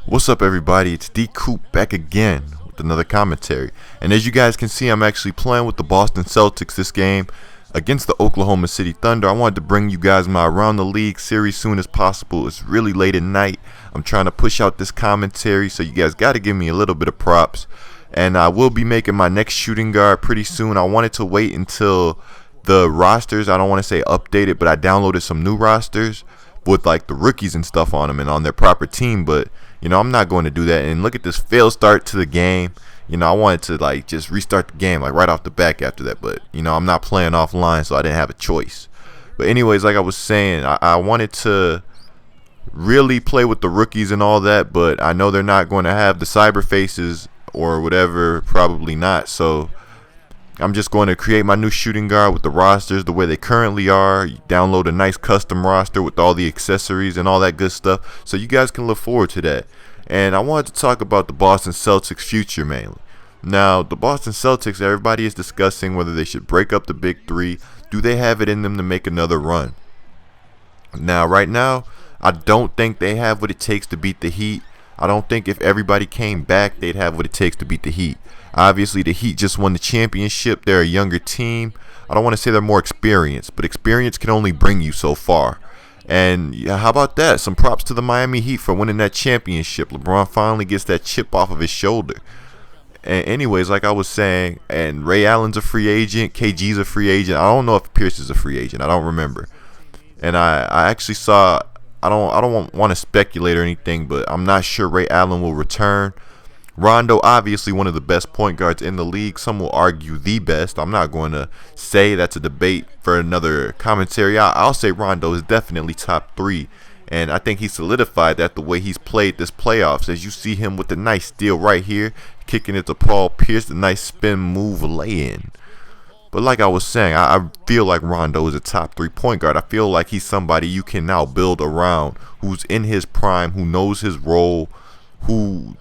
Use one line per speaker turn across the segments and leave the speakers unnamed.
What's up, everybody? It's DCOOP back again with another commentary. And as you guys can see, I'm actually playing with the Boston Celtics this game against the Oklahoma City Thunder. I wanted to bring you guys my Around the League series soon as possible. It's really late at night. I'm trying to push out this commentary, so you guys got to give me a little bit of props. And I will be making my next shooting guard pretty soon. I wanted to wait until the rosters, I don't want to say updated, but I downloaded some new rosters with like the rookies and stuff on them and on their proper team. But I'm not going to do that. And look at this failed start to the game. I wanted to like just restart the game like right off the back after that, but I'm not playing offline, so I didn't have a choice. But anyways, like I was saying, I wanted to really play with the rookies and all that, but I know they're not going to have the cyber faces or whatever, probably not. So I'm just going to create my new shooting guard with the rosters the way they currently are. You download a nice custom roster with all the accessories and all that good stuff, so you guys can look forward to that. And I wanted to talk about the Boston Celtics future mainly. Now, the Boston Celtics, everybody is discussing whether they should break up the Big Three. Do they have it in them to make another run? Now, right now, I don't think they have what it takes to beat the Heat. I don't think if everybody came back, they'd have what it takes to beat the Heat. Obviously, the Heat just won the championship. They're a younger team. I don't want to say they're more experienced, but experience can only bring you so far. And how about that? Some props to the Miami Heat for winning that championship. LeBron finally gets that chip off of his shoulder. And anyways, like I was saying, and Ray Allen's a free agent. KG's a free agent. I don't know if Pierce is a free agent. I don't remember. And I actually saw, I don't want to speculate or anything, but I'm not sure Ray Allen will return. Rondo, obviously one of the best point guards in the league. Some will argue the best. I'm not going to say that's a debate for another commentary. I'll say Rondo is definitely top 3. And I think he solidified that the way he's played this playoffs. As you see him with the nice steal right here, kicking it to Paul Pierce, the nice spin move lay-in. But like I was saying, I feel like Rondo is a top 3 point guard. I feel like he's somebody you can now build around, who's in his prime, who knows his role, who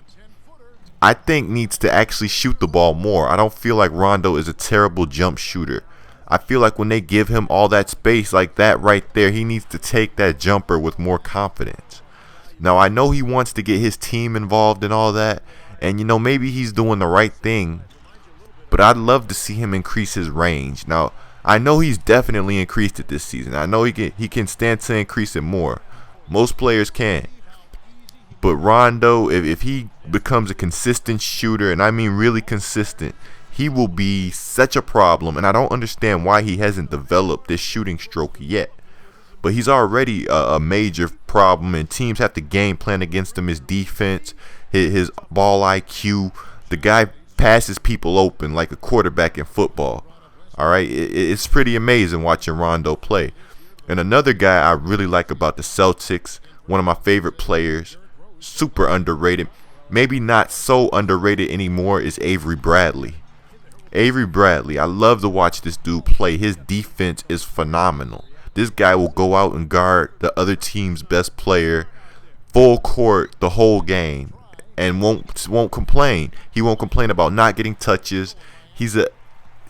I think needs to actually shoot the ball more. I don't feel like Rondo is a terrible jump shooter. I feel like when they give him all that space like that right there, he needs to take that jumper with more confidence. Now, I know he wants to get his team involved and all that, and maybe he's doing the right thing, but I'd love to see him increase his range. Now, I know he's definitely increased it this season. I know he can stand to increase it more. Most players can. But Rondo, if he becomes a consistent shooter, and I mean really consistent, he will be such a problem. And I don't understand why he hasn't developed this shooting stroke yet. But he's already a major problem, and teams have to game plan against him. His defense, his ball IQ. The guy passes people open like a quarterback in football. All right, it's pretty amazing watching Rondo play. And another guy I really like about the Celtics, one of my favorite players, super underrated, maybe not so underrated anymore, is Avery Bradley. Avery Bradley, I love to watch this dude play. His defense is phenomenal. This guy will go out and guard the other team's best player full court the whole game and won't complain. He won't complain about not getting touches. He's a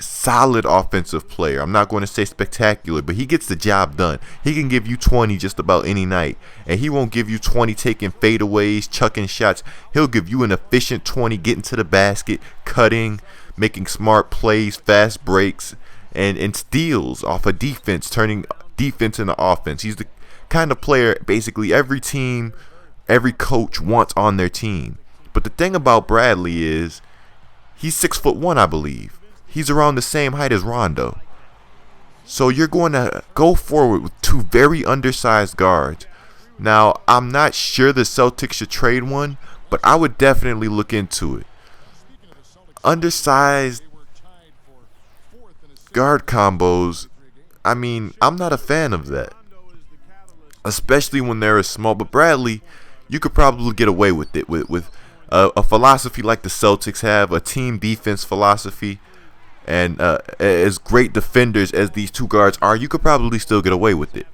solid offensive player. I'm not going to say spectacular, but he gets the job done. He can give you 20 just about any night, and he won't give you 20 taking fadeaways, chucking shots. He'll give you an efficient 20 getting to the basket, cutting, making smart plays, fast breaks, and steals off of defense, turning defense into offense. He's the kind of player basically every team, every coach wants on their team. But the thing about Bradley is he's 6'1", I believe. He's around the same height as Rondo. So you're going to go forward with 2 very undersized guards. Now, I'm not sure the Celtics should trade one, but I would definitely look into it. Undersized guard combos, I mean, I'm not a fan of that. Especially when they're small. But Bradley, you could probably get away with it. With a philosophy like the Celtics have, a team defense philosophy, and as great defenders as these 2 guards are, you could probably still get away with it.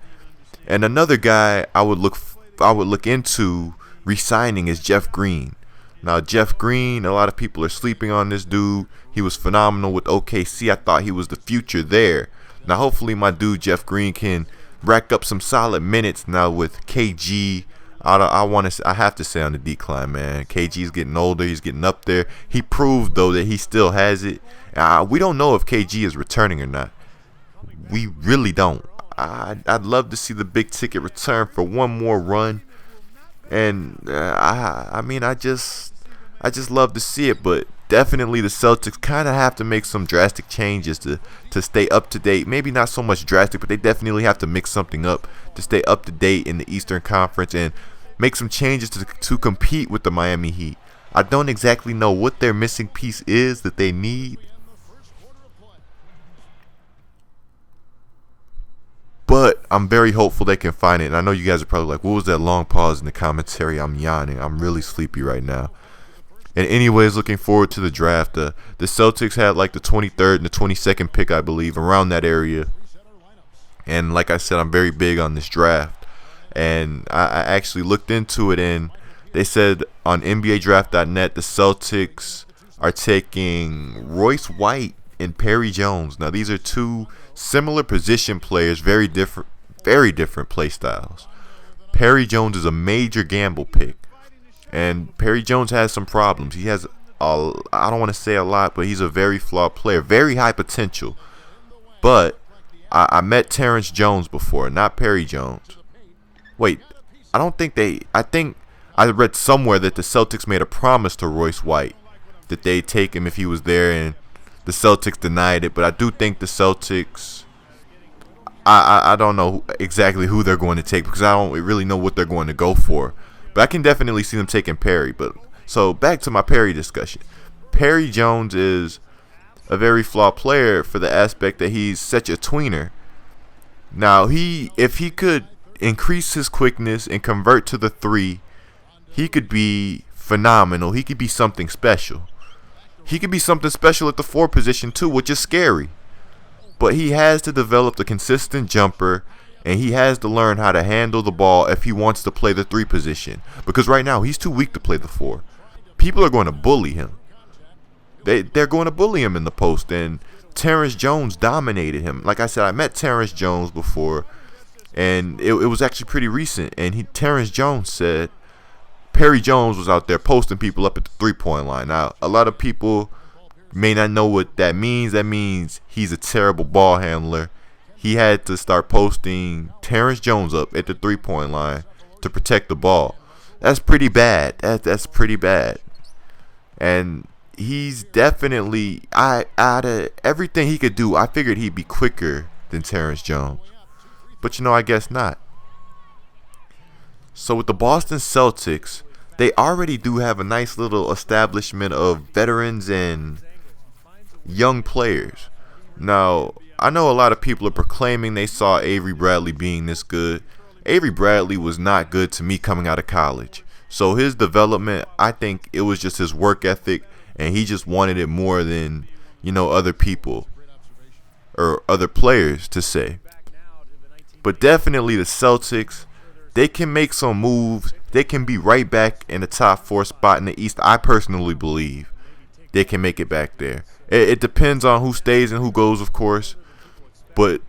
And another guy I would look into re-signing is Jeff Green. Now, Jeff Green, a lot of people are sleeping on this dude. He was phenomenal with OKC. I thought he was the future there. Now, hopefully my dude Jeff Green can rack up some solid minutes now with KG, I have to say on the decline, man. KG's getting older. He's getting up there. He proved though that he still has it. We don't know if KG is returning or not. We really don't. I'd love to see the big ticket return for one more run, and I just love to see it. But definitely the Celtics kind of have to make some drastic changes to stay up to date. Maybe not so much drastic, but they definitely have to mix something up to stay up to date in the Eastern Conference and make some changes to compete with the Miami Heat. I don't exactly know what their missing piece is that they need, but I'm very hopeful they can find it. And I know you guys are probably like, what was that long pause in the commentary? I'm yawning. I'm really sleepy right now. And anyways, looking forward to the draft. The Celtics had like the 23rd and the 22nd pick, I believe, around that area. And like I said, I'm very big on this draft. And I actually looked into it, and they said on NBADraft.net the Celtics are taking Royce White and Perry Jones. Now, these are two similar position players, very different play styles. Perry Jones is a major gamble pick, and Perry Jones has some problems. He has I don't want to say a lot, but he's a very flawed player, very high potential. But I met Terrence Jones before, not Perry Jones. Wait, I think I read somewhere that the Celtics made a promise to Royce White that they'd take him if he was there, and the Celtics denied it. But I do think the Celtics, I don't know exactly who they're going to take because I don't really know what they're going to go for. But I can definitely see them taking Perry. But so back to my Perry discussion. Perry Jones is a very flawed player for the aspect that he's such a tweener. Now, if he could increase his quickness and convert to the three, he could be phenomenal. He could be something special. He could be something special at the 4 position too, which is scary. But he has to develop the consistent jumper, and he has to learn how to handle the ball if he wants to play the 3 position. Because right now, he's too weak to play the 4. People are going to bully him. They're going to bully him in the post, and Terrence Jones dominated him. Like I said, I met Terrence Jones before, and it was actually pretty recent. And Terrence Jones said Perry Jones was out there posting people up at the 3-point line. Now, a lot of people may not know what that means. That means he's a terrible ball handler. He had to start posting Terrence Jones up at the 3-point line to protect the ball. That's pretty bad. That's pretty bad. And he's definitely, out of everything he could do, I figured he'd be quicker than Terrence Jones. But I guess not. So with the Boston Celtics, they already do have a nice little establishment of veterans and young players. Now, I know a lot of people are proclaiming they saw Avery Bradley being this good. Avery Bradley was not good to me coming out of college. So his development, I think it was just his work ethic, and he just wanted it more than, other people or other players to say. But definitely the Celtics, they can make some moves. They can be right back in the top 4 spot in the East. I personally believe they can make it back there. It depends on who stays and who goes, of course. But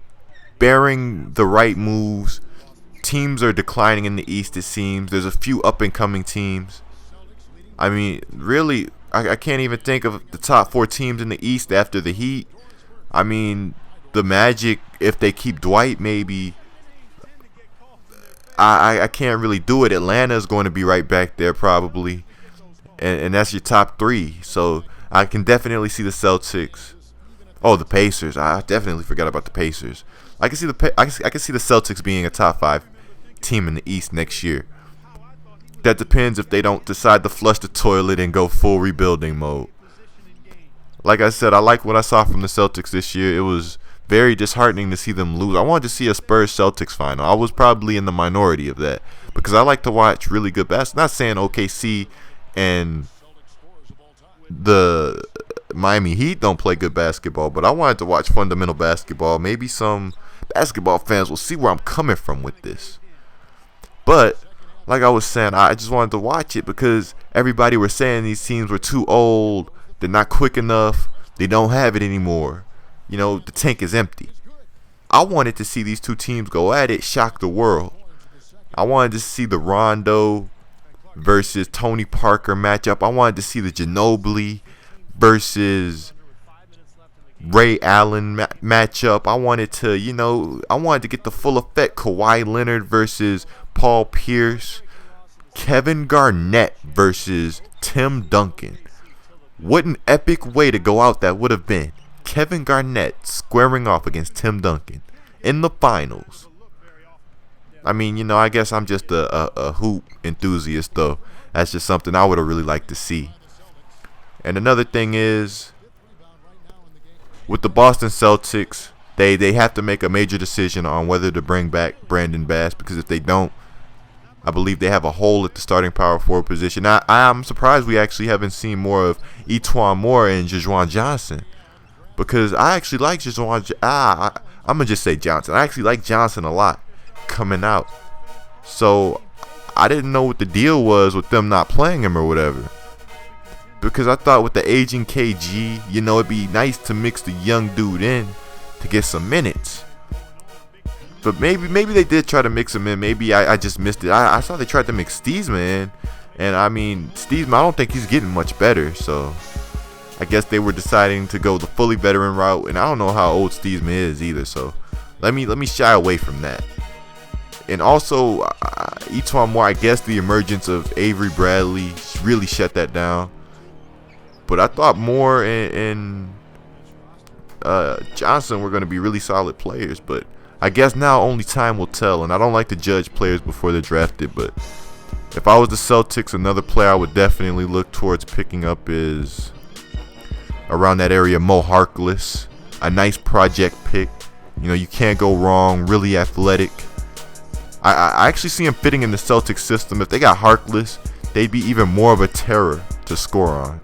bearing the right moves, teams are declining in the East, it seems. There's a few up-and-coming teams. I mean, really, I can't even think of the top 4 teams in the East after the Heat. I mean, the Magic, if they keep Dwight, maybe. I can't really do it. Atlanta is going to be right back there probably. And that's your top 3. So I can definitely see the Celtics. Oh, the Pacers. I definitely forgot about the Pacers. I can see the Celtics being a top 5 team in the East next year. That depends if they don't decide to flush the toilet and go full rebuilding mode. Like I said, I like what I saw from the Celtics this year. It was very disheartening to see them lose. I wanted to see a Spurs-Celtics final. I was probably in the minority of that because I like to watch really good basketball. Not saying OKC and the Miami Heat don't play good basketball, but I wanted to watch fundamental basketball. Maybe some basketball fans will see where I'm coming from with this. But like I was saying, I just wanted to watch it because everybody was saying these teams were too old, they're not quick enough, they don't have it anymore. The tank is empty. I wanted to see these two teams go at it, shock the world. I wanted to see the Rondo versus Tony Parker matchup. I wanted to see the Ginobili versus Ray Allen matchup. I wanted to get the full effect. Kawhi Leonard versus Paul Pierce. Kevin Garnett versus Tim Duncan. What an epic way to go out that would have been. Kevin Garnett squaring off against Tim Duncan in the finals. I mean, I guess I'm just a hoop enthusiast, though. That's just something I would have really liked to see. And another thing is, with the Boston Celtics, they have to make a major decision on whether to bring back Brandon Bass, because if they don't, I believe they have a hole at the starting power forward position. I'm surprised we actually haven't seen more of Etuan Moore and Jajuan Johnson, because I actually like Jajuan. I'm gonna just say Johnson. I actually like Johnson a lot coming out. So I didn't know what the deal was with them not playing him or whatever, because I thought with the aging KG, it'd be nice to mix the young dude in to get some minutes. But maybe they did try to mix him in. Maybe I just missed it. I saw they tried to mix Steesman in. And I mean, Steesman, I don't think he's getting much better. So I guess they were deciding to go the fully veteran route. And I don't know how old Steesman is either. So let me shy away from that. And also, Etuan Moore, I guess the emergence of Avery Bradley really shut that down. But I thought Moore and Johnson were going to be really solid players. But I guess now only time will tell, and I don't like to judge players before they're drafted, but if I was the Celtics, another player I would definitely look towards picking up is around that area, Mo Harkless. A nice project pick. You can't go wrong, really athletic. I actually see him fitting in the Celtics system. If they got Harkless, they'd be even more of a terror to score on.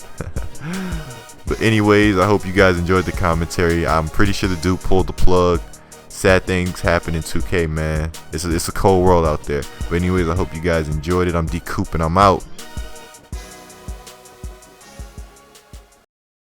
But anyways, I hope you guys enjoyed the commentary. I'm pretty sure the dude pulled the plug. Sad things happen in 2K, man. It's a cold world out there. But anyways, I hope you guys enjoyed it. I'm DCOOP and I'm out.